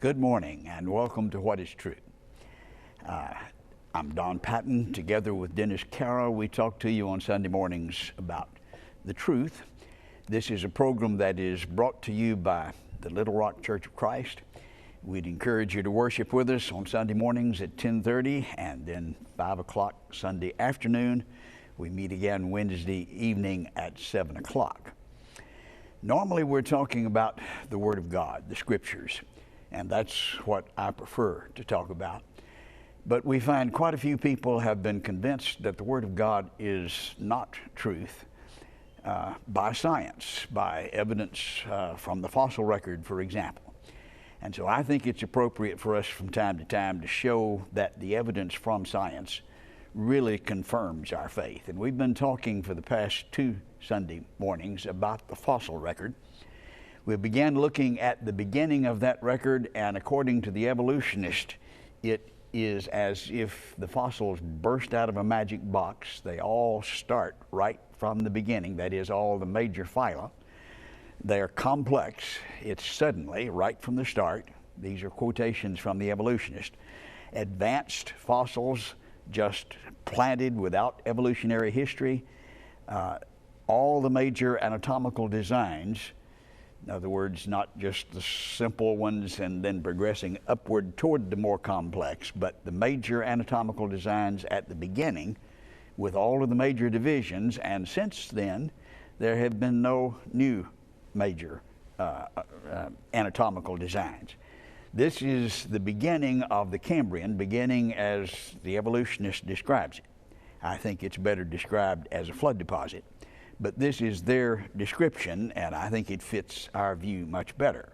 Good morning and welcome to What is True. I'm Don Patton. Together with Dennis Carroll, we talk to you on Sunday mornings about the truth. This is a program that is brought to you by the Little Rock Church of Christ. We'd encourage you to worship with us on Sunday mornings at 10:30 and then 5 o'clock Sunday afternoon. We meet again Wednesday evening at 7 o'clock. Normally we're talking about the Word of God, the Scriptures, and that's what I prefer to talk about. But we find quite a few people have been convinced that the Word of God is not truth by science, by evidence from the fossil record, for example. And so I think it's appropriate for us from time to time to show that the evidence from science really confirms our faith. And we've been talking for the past 2 Sunday mornings about the fossil record. We began looking at the beginning of that record, and according to the evolutionist, it is as if the fossils burst out of a magic box. They all start right from the beginning, that is, all the major phyla. They're complex. It's suddenly, right from the start, these are quotations from the evolutionist, advanced fossils just planted without evolutionary history. All the anatomical anatomical designs, in other words, not just the simple ones and then progressing upward toward the more complex, but the major anatomical designs at the beginning with all of the major divisions, and since then there have been no new major anatomical designs. This is the beginning of the Cambrian, beginning as the evolutionist describes it. I think it's better described as a flood deposit. But this is their description, and I think it fits our view much better.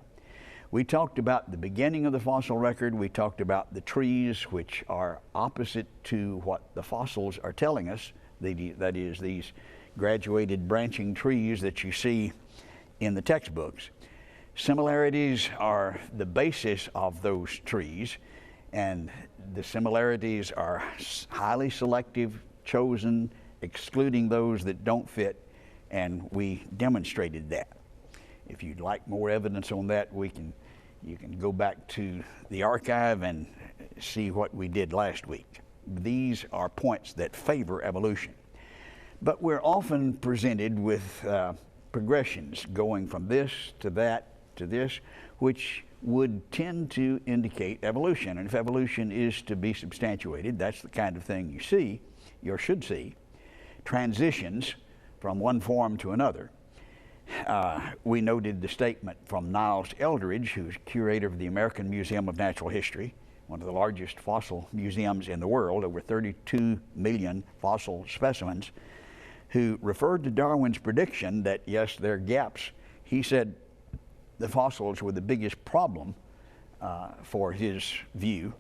We talked about the beginning of the fossil record. We talked about the trees, which are opposite to what the fossils are telling us. That is, these graduated branching trees that you see in the textbooks. Similarities are the basis of those trees, and the similarities are highly selective, chosen, excluding those that don't fit. And we demonstrated that. If you'd like more evidence on that, you can go back to the archive and see what we did last week. These are points that favor evolution. But we're often presented with progressions going from this to that to this, which would tend to indicate evolution. And if evolution is to be substantiated, that's the kind of thing you see, or should see, transitions from one form to another. We noted the statement from Niles Eldredge, who's curator of the American Museum of Natural History, one of the largest fossil museums in the world, over 32 million fossil specimens, who referred to Darwin's prediction that, yes, there are gaps. He said the fossils were the biggest problem for his view,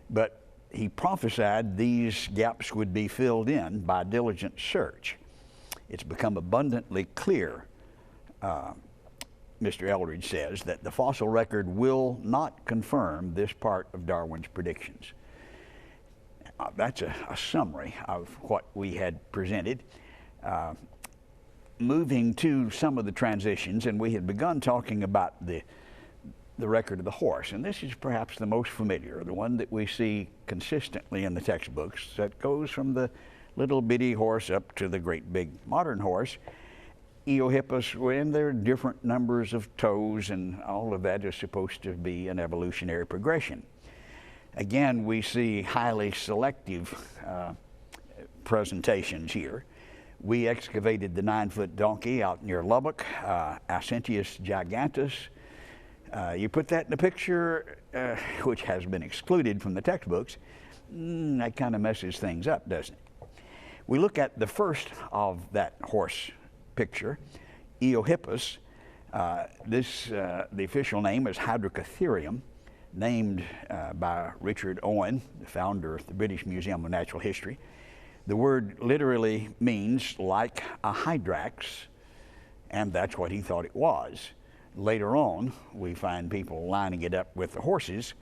but he prophesied these gaps would be filled in by diligent search. It's become abundantly clear, Mr. Eldredge says, that the fossil record will not confirm this part of Darwin's predictions. That's a summary of what we had presented. Moving to some of the transitions, and we had begun talking about the record of the horse, and this is perhaps the most familiar, the one that we see consistently in the textbooks, that goes from the little bitty horse up to the great big modern horse. Eohippus, and there are different numbers of toes, and all of that is supposed to be an evolutionary progression. Again, we see highly selective presentations here. We excavated the 9-foot donkey out near Lubbock, Ascentius gigantus. You put that in a picture, which has been excluded from the textbooks, that kind of messes things up, doesn't it? We look at the first of that horse picture, Eohippus. The official name is Hydracotherium, named by Richard Owen, the founder of the British Museum of Natural History. The word literally means like a hydrax, and that's what he thought it was. Later on, we find people lining it up with the horses,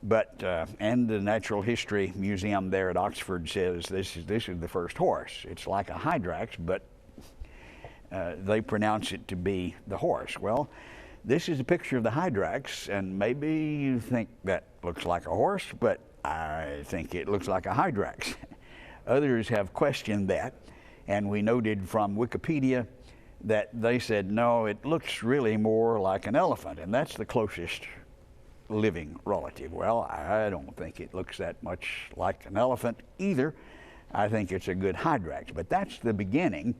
but and the Natural History Museum there at Oxford says this is the first horse. It's like a hydrax, but they pronounce it to be the horse. Well, This is a picture of the hyrax, and maybe you think that looks like a horse, but I think it looks like a hyrax. Others have questioned that, and we noted from Wikipedia that they said, no, it looks really more like an elephant, and that's the closest living relative. Well, I don't think it looks that much like an elephant either. I think it's a good hyrax, but that's the beginning.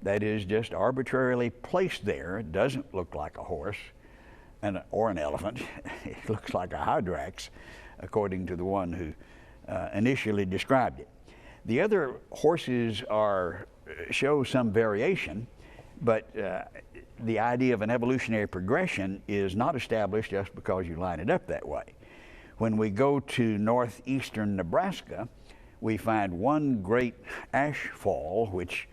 That is just arbitrarily placed there. It doesn't look like a horse or an elephant. It looks like a hyrax, according to the one who initially described it. The other horses show some variation, but the idea of an evolutionary progression is not established just because you line it up that way. When we go to northeastern Nebraska, we find one great ash fall, which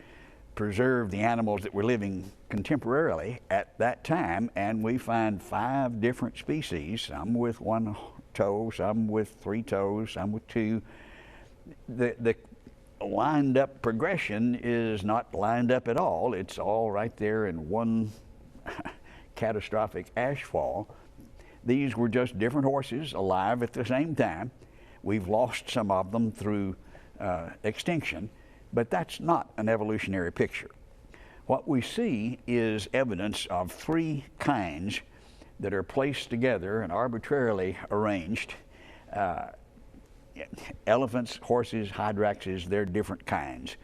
preserved the animals that were living contemporarily at that time, and we find 5 different species, some with 1 toe, some with 3 toes, some with 2. The lined up progression is not lined up at all. It's all right there in one catastrophic ash fall. These were just different horses alive at the same time. We've lost some of them through extinction, but that's not an evolutionary picture. What we see is evidence of 3 kinds that are placed together and arbitrarily arranged. Elephants, horses, hyraxes, they're different kinds,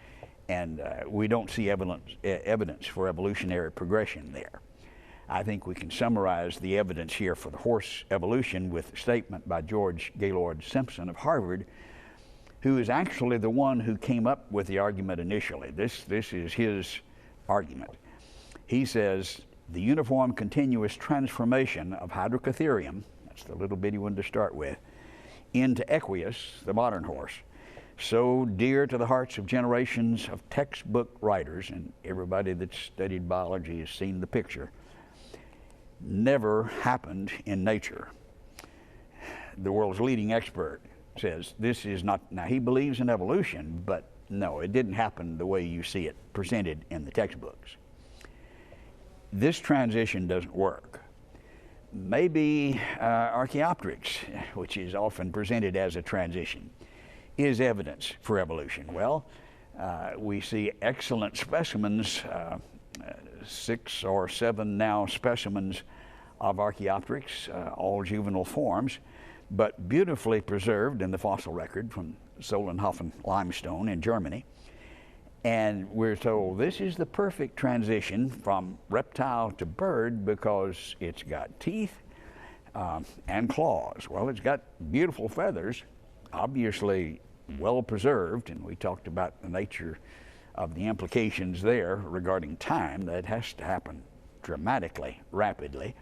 and we don't see evidence for evolutionary progression there. I think we can summarize the evidence here for the horse evolution with a statement by George Gaylord Simpson of Harvard, who is actually the one who came up with the argument initially. This is his argument. He says, the uniform continuous transformation of Hyracotherium, that's the little bitty one to start with, into Equius, the modern horse, so dear to the hearts of generations of textbook writers, and everybody that's studied biology has seen the picture, never happened in nature. The world's leading expert says this is not, now he believes in evolution, but no, it didn't happen the way you see it presented in the textbooks. This transition doesn't work. Maybe Archaeopteryx, which is often presented as a transition, is evidence for evolution. Well, we see excellent specimens, 6 or 7 now specimens of Archaeopteryx, all juvenile forms, but beautifully preserved in the fossil record from Solnhofen limestone in Germany. And we're told this is the perfect transition from reptile to bird because it's got teeth and claws. Well, it's got beautiful feathers, obviously well preserved, and we talked about the nature of the implications there regarding time. That has to happen dramatically, rapidly.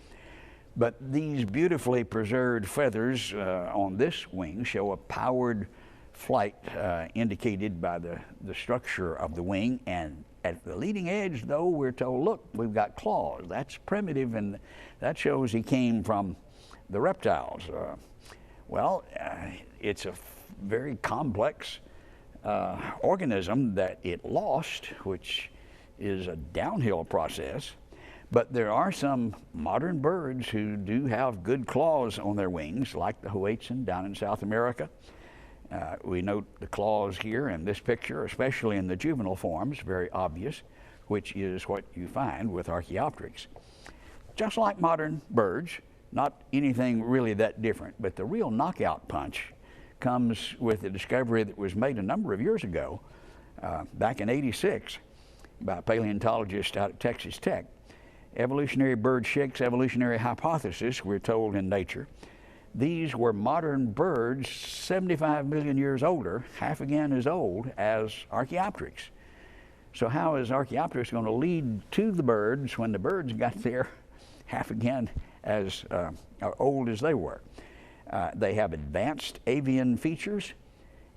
But these beautifully preserved feathers on this wing show a powered flight indicated by the structure of the wing. And at the leading edge, though, we're told, look, we've got claws. That's primitive, and that shows he came from the reptiles. It's a very complex organism that it lost, which is a downhill process. But there are some modern birds who do have good claws on their wings, like the Hoatzin down in South America. We note the claws here in this picture, especially in the juvenile forms, very obvious, which is what you find with Archaeopteryx. Just like modern birds, not anything really that different, but the real knockout punch comes with the discovery that was made a number of years ago, back in '86, by a paleontologist out at Texas Tech. Evolutionary bird shakes evolutionary hypothesis, we're told in Nature. These were modern birds 75 million years older, half again as old as Archaeopteryx. So how is Archaeopteryx going to lead to the birds when the birds got there half again as old as they were? They have advanced avian features,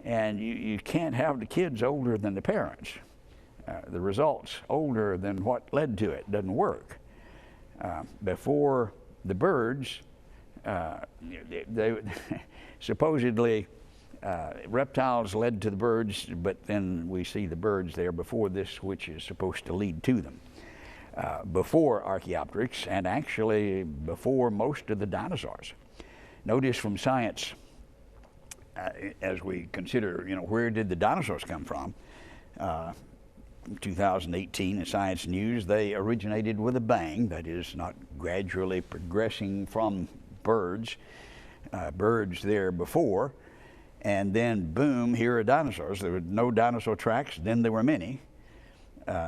and you can't have the kids older than the parents. The results older than what led to it doesn't work. Before the birds, they supposedly reptiles led to the birds, but then we see the birds there before this, which is supposed to lead to them. before Archaeopteryx and actually before most of the dinosaurs. Notice from science, as we consider, where did the dinosaurs come from? 2018 in Science News, they originated with a bang, that is, not gradually progressing from birds there before, and then boom, here are dinosaurs. There were no dinosaur tracks, then there were many.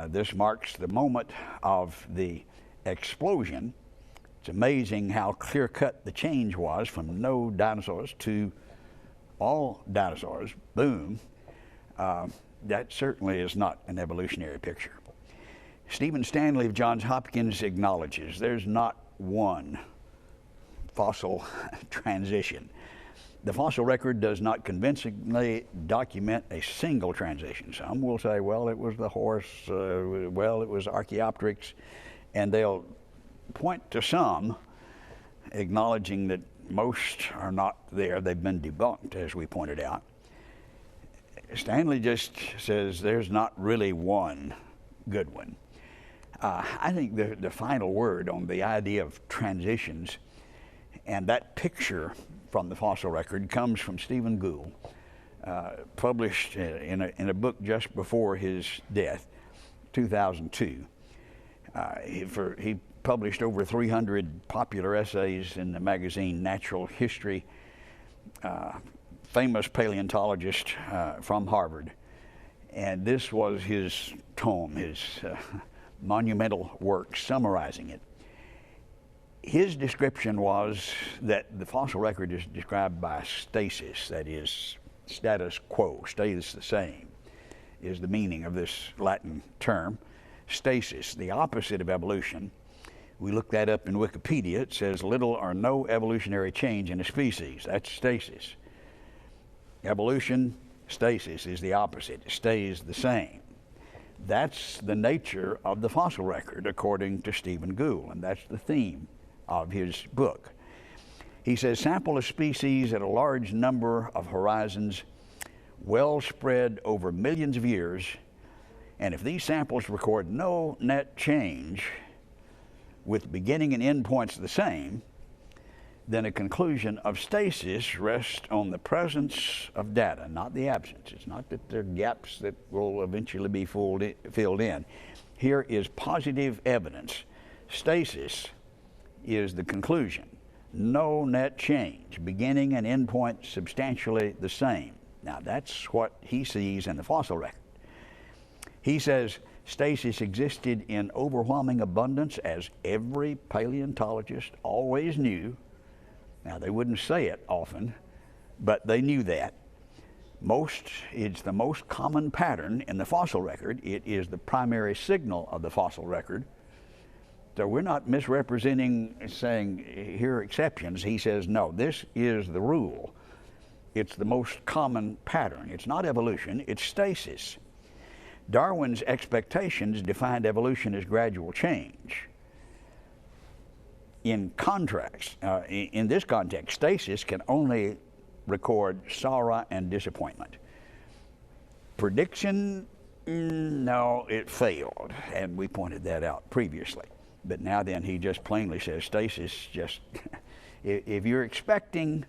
This marks the moment of the explosion. It's amazing how clear-cut the change was from no dinosaurs to all dinosaurs, boom. That certainly is not an evolutionary picture. Stephen Stanley of Johns Hopkins acknowledges there's not one fossil transition. The fossil record does not convincingly document a single transition. Some will say, well, it was the horse, well, it was Archaeopteryx, and they'll point to some, acknowledging that most are not there. They've been debunked, as we pointed out. Stanley just says there's not really one good one. I think the final word on the idea of transitions and that picture from the fossil record comes from Stephen Gould, published in a book just before his death, 2002. He published over 300 popular essays in the magazine Natural History. Famous paleontologist from Harvard, and this was his tome, his monumental work summarizing it. His description was that the fossil record is described by stasis, that is, status quo, stays the same, is the meaning of this Latin term. Stasis, the opposite of evolution. We looked that up in Wikipedia. It says little or no evolutionary change in a species. That's stasis. Evolution, stasis, is the opposite. It stays the same. That's the nature of the fossil record, according to Stephen Gould, and that's the theme of his book. He says, sample a species at a large number of horizons, well spread over millions of years, and if these samples record no net change with beginning and end points the same, then a conclusion of stasis rests on the presence of data, not the absence. It's not that there are gaps that will eventually be filled in. Here is positive evidence. Stasis is the conclusion. No net change, beginning and end point substantially the same. Now that's what he sees in the fossil record. He says stasis existed in overwhelming abundance, as every paleontologist always knew. Now, they wouldn't say it often, but they knew that. It's the most common pattern in the fossil record. It is the primary signal of the fossil record. So we're not misrepresenting, saying here are exceptions. He says, no, this is the rule. It's the most common pattern. It's not evolution, it's stasis. Darwin's expectations defined evolution as gradual change. In contrast, in this context, stasis can only record sorrow and disappointment. Prediction, no, it failed, and we pointed that out previously. But now then, he just plainly says stasis just, if you're expecting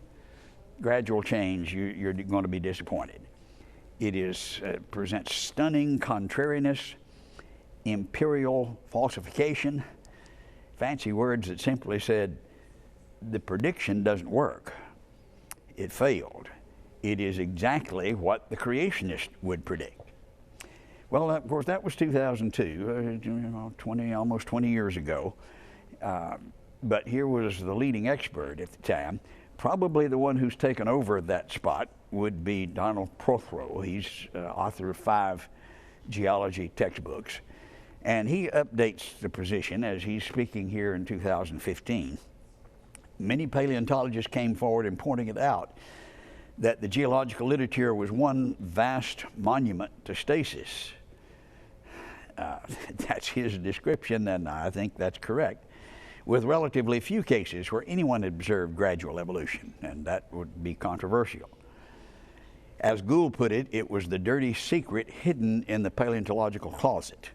gradual change, you're going to be disappointed. It presents stunning contrariness, imperial falsification, fancy words that simply said the prediction doesn't work. It failed. It is exactly what the creationist would predict. Well, of course, that was 2002, almost 20 years ago. But here was the leading expert at the time. Probably the one who's taken over that spot would be Donald Prothero. He's author of 5 geology textbooks. And he updates the position as he's speaking here in 2015. Many paleontologists came forward in pointing it out that the geological literature was one vast monument to stasis. That's his description, and I think that's correct, with relatively few cases where anyone observed gradual evolution, and that would be controversial. As Gould put it, it was the dirty secret hidden in the paleontological closet.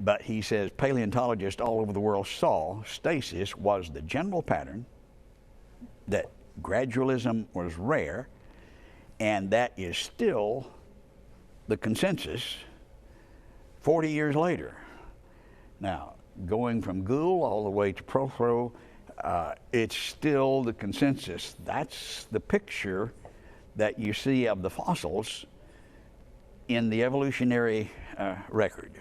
But he says paleontologists all over the world saw stasis was the general pattern, that gradualism was rare, and that is still the consensus 40 years later. Now, going from Gould all the way to Prothero, it's still the consensus. That's the picture that you see of the fossils in the evolutionary record.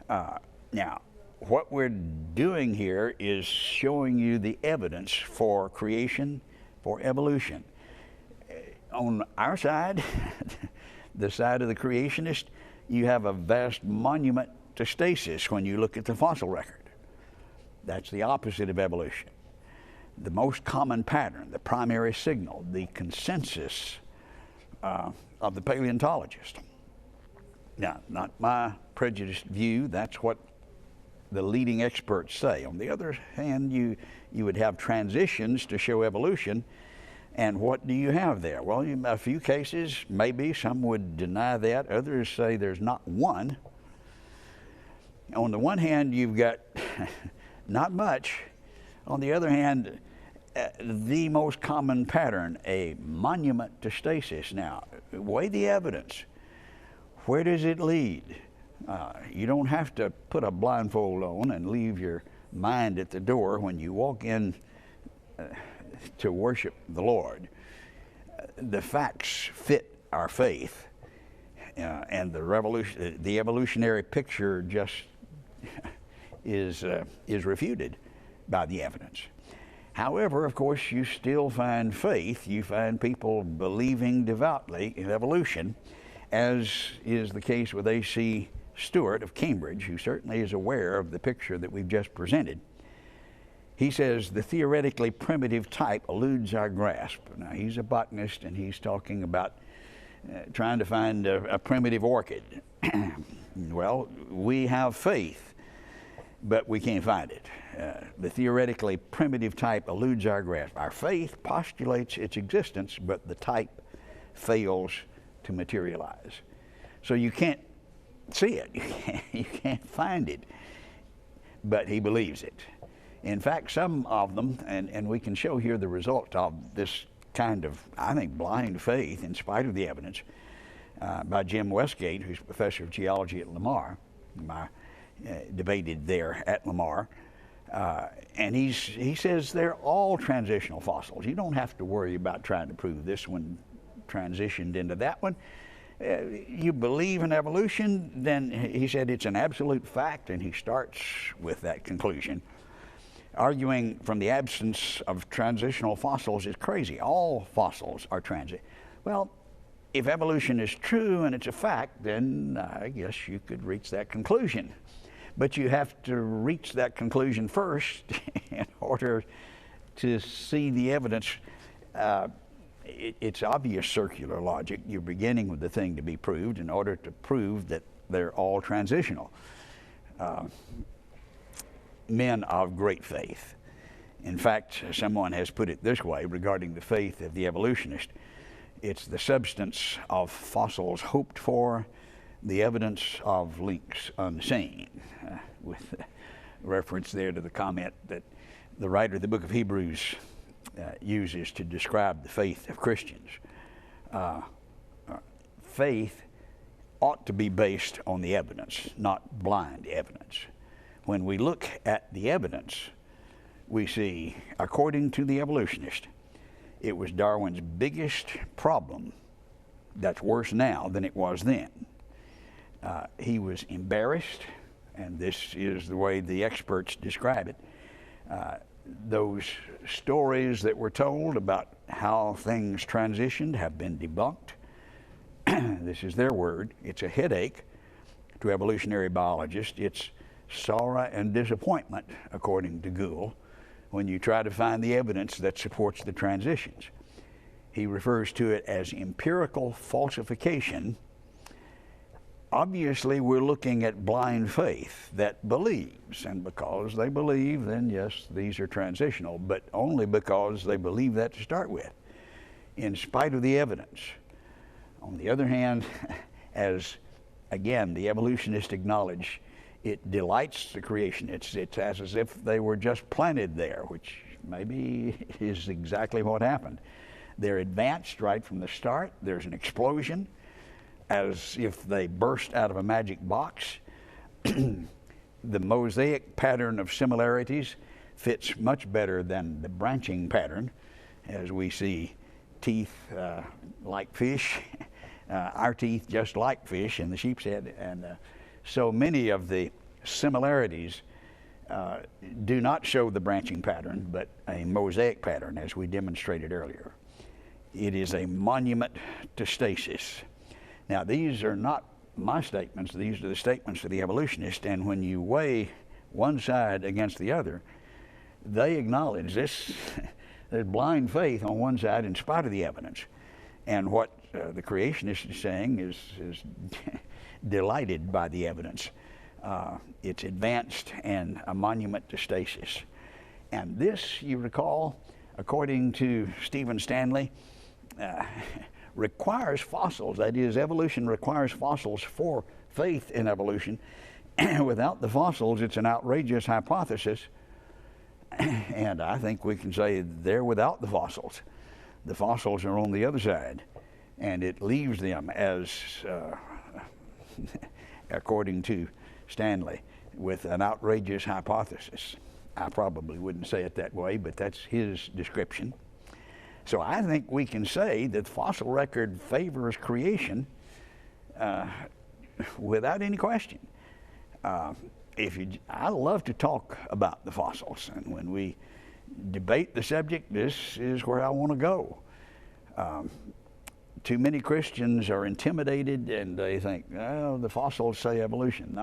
Now, what we're doing here is showing you the evidence for creation, for evolution. On our side, the side of the creationist, you have a vast monument to stasis when you look at the fossil record. That's the opposite of evolution. The most common pattern, the primary signal, the consensus of the paleontologist. Now, not my prejudiced view, that's what the leading experts say. On the other hand, you would have transitions to show evolution, and what do you have there? Well, in a few cases, maybe some would deny that. Others say there's not one. On the one hand, you've got not much. On the other hand, the most common pattern, a monument to stasis. Now, weigh the evidence. Where does it lead? You don't have to put a blindfold on and leave your mind at the door when you walk in to worship the Lord. The facts fit our faith, and the evolutionary picture just is refuted by the evidence. However, of course, you still find faith. You find people believing devoutly in evolution, as is the case with A.C. Stewart of Cambridge, who certainly is aware of the picture that we've just presented. He says the theoretically primitive type eludes our grasp. Now, he's a botanist, and he's talking about trying to find a primitive orchid. Well, we have faith, but we can't find it. The theoretically primitive type eludes our grasp. Our faith postulates its existence, but the type fails to materialize. So you can't see it. You can't find it, but he believes it. In fact, some of them, and we can show here the result of this kind of, I think, blind faith in spite of the evidence by Jim Westgate, who's professor of geology at Lamar. I debated there at Lamar. And he says they're all transitional fossils. You don't have to worry about trying to prove this one transitioned into that one. You believe in evolution, then he said it's an absolute fact, and he starts with that conclusion. Arguing from the absence of transitional fossils is crazy. All fossils are transit. Well, if evolution is true and it's a fact, then I guess you could reach that conclusion. But you have to reach that conclusion first in order to see the evidence. It's obvious circular logic. You're beginning with the thing to be proved in order to prove that they're all transitional. Men of great faith. In fact, someone has put it this way regarding the faith of the evolutionist: it's the substance of fossils hoped for, the evidence of links unseen, with reference there to the comment that the writer of the book of Hebrews uses to describe the faith of Christians. Faith ought to be based on the evidence, not blind evidence. When we look at the evidence, we see, according to the evolutionist, it was Darwin's biggest problem that's worse now than it was then. He was embarrassed, and this is the way the experts describe it. Those stories that were told about how things transitioned have been debunked. This is their word. It's a headache to evolutionary biologists. It's sorrow and disappointment, according to Gould, when you try to find the evidence that supports the transitions. He refers to it as empirical falsification. Obviously, we're looking at blind faith that believes, and because they believe, then yes, these are transitional, but only because they believe that to start with, in spite of the evidence. On the other hand, as again the evolutionists acknowledge, It delights the creation. It's as if they were just planted there, which maybe is exactly what happened. They're advanced right from the start. There's an explosion, as if they burst out of a magic box. The mosaic pattern of similarities fits much better than the branching pattern, as we see teeth like fish, our teeth just like fish in the sheep's head, and so many of the similarities do not show the branching pattern, but a mosaic pattern, as we demonstrated earlier. It is a monument to stasis. Now, these are not my statements. These are the statements of the evolutionists, and when you weigh one side against the other, they acknowledge this. There's blind faith on one side in spite of the evidence. And what the creationist is saying is delighted by the evidence. It's advanced and a monument to stasis. And this, you recall, according to Stephen Stanley, requires fossils. That is, evolution requires fossils for faith in evolution. Without the fossils, it's an outrageous hypothesis. And I think we can say they're without the fossils. The fossils are on the other side, and it leaves them as, according to Stanley, with an outrageous hypothesis. I probably wouldn't say it that way, but that's his description. So I think we can say that the fossil record favors creation without any question. I love to talk about the fossils, and when we debate the subject, this is where I want to go. Too many Christians are intimidated, and they think, oh, the fossils say evolution.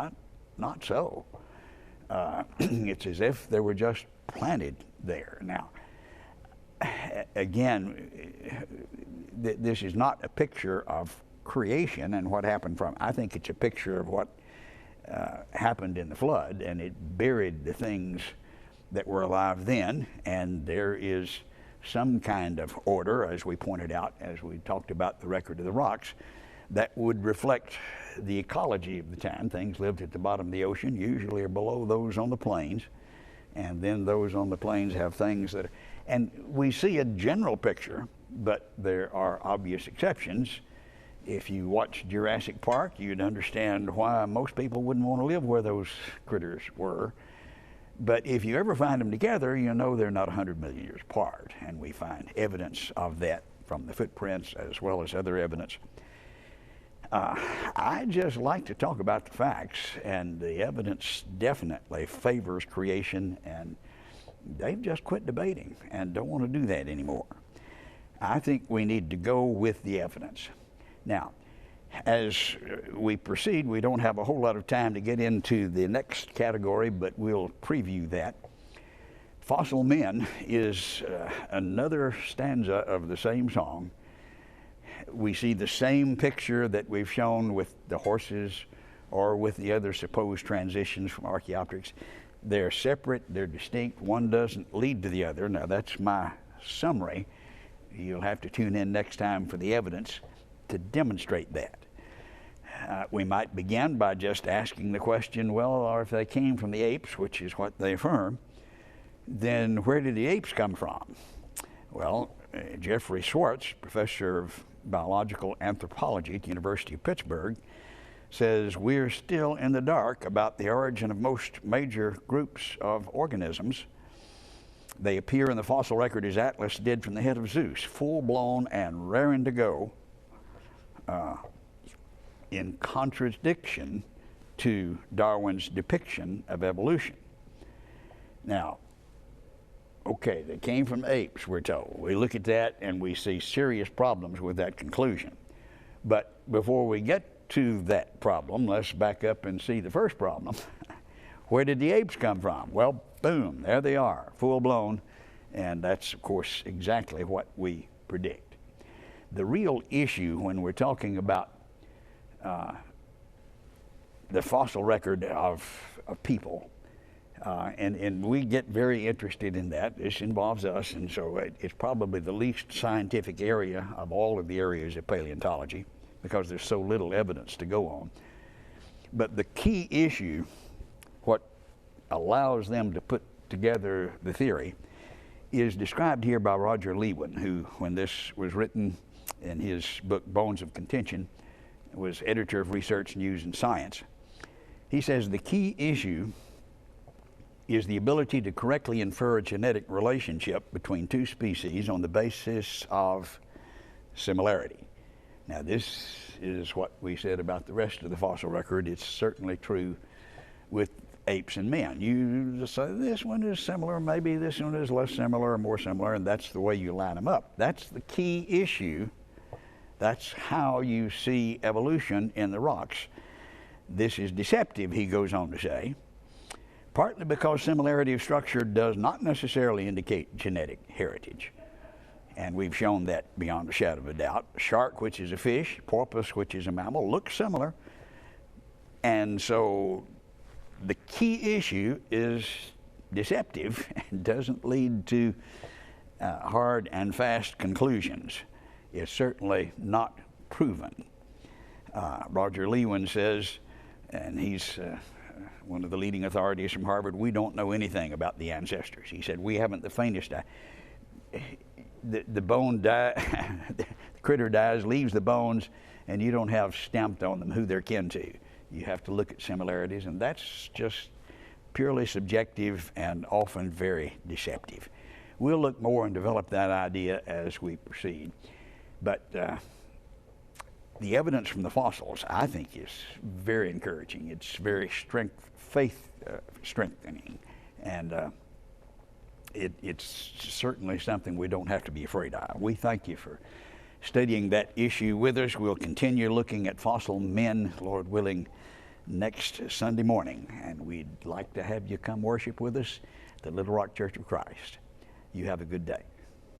Not so. It's as if they were just planted there. Now, again, this is not a picture of creation and what happened from it. I think it's a picture of what happened in the flood, and it buried the things that were alive then, and there is some kind of order, as we pointed out, as we talked about the record of the rocks, that would reflect the ecology of the time. Things lived at the bottom of the ocean, usually are below those on the plains, and then those on the plains have things that, and we see a general picture, but there are obvious exceptions. If you watch Jurassic Park, you'd understand why most people wouldn't want to live where those critters were. But if you ever find them together, you know they're not 100 million years apart, and we find evidence of that from the footprints as well as other evidence. I just like to talk about the facts, and the evidence definitely favors creation, and they've just quit debating and don't want to do that anymore. I think we need to go with the evidence. Now, as we proceed, we don't have a whole lot of time to get into the next category, but we'll preview that. Fossil men is another stanza of the same song. We see the same picture that we've shown with the horses or with the other supposed transitions from Archaeopteryx. They're separate, they're distinct, one doesn't lead to the other. Now, that's my summary. You'll have to tune in next time for the evidence to demonstrate that. We might begin by just asking the question, well, or if they came from the apes, which is what they affirm, then where did the apes come from? Well, Jeffrey Schwartz, professor of biological anthropology at the University of Pittsburgh, says we're still in the dark about the origin of most major groups of organisms. They appear in the fossil record as Atlas did from the head of Zeus, full-blown and raring to go, in contradiction to Darwin's depiction of evolution. Now, okay, they came from apes, we're told. We look at that and we see serious problems with that conclusion. But before we get to that problem, let's back up and see the first problem. Where did the apes come from? Well, boom, there they are, full-blown, and that's, of course, exactly what we predict. The real issue when we're talking about the fossil record of people, and we get very interested in that. This involves us, and so it's probably the least scientific area of all of the areas of paleontology because there's so little evidence to go on. But the key issue what allows them to put together the theory is described here by Roger Lewin, who, when this was written in his book Bones of Contention, was editor of Research, News, and Science. He says the key issue is the ability to correctly infer a genetic relationship between two species on the basis of similarity. Now, this is what we said about the rest of the fossil record. It's certainly true with apes and men. You just say this one is similar, maybe this one is less similar or more similar, and that's the way you line them up. That's the key issue. That's how you see evolution in the rocks. This is deceptive, he goes on to say, partly because similarity of structure does not necessarily indicate genetic heritage. And we've shown that beyond a shadow of a doubt. Shark, which is a fish, porpoise, which is a mammal, look similar. And so the key issue is deceptive and doesn't lead to hard and fast conclusions. It's certainly not proven. Roger Lewin says, and he's one of the leading authorities from Harvard, we don't know anything about the ancestors. He said, we haven't the faintest idea. The bone the critter dies, leaves the bones, and you don't have stamped on them who they're kin to. You have to look at similarities, and that's just purely subjective and often very deceptive. We'll look more and develop that idea as we proceed. But the evidence from the fossils, I think, is very encouraging. It's very faith strengthening, and it's certainly something we don't have to be afraid of. We thank you for studying that issue with us. We'll continue looking at fossil men, Lord willing, next Sunday morning, and we'd like to have you come worship with us at the Little Rock Church of Christ. You have a good day.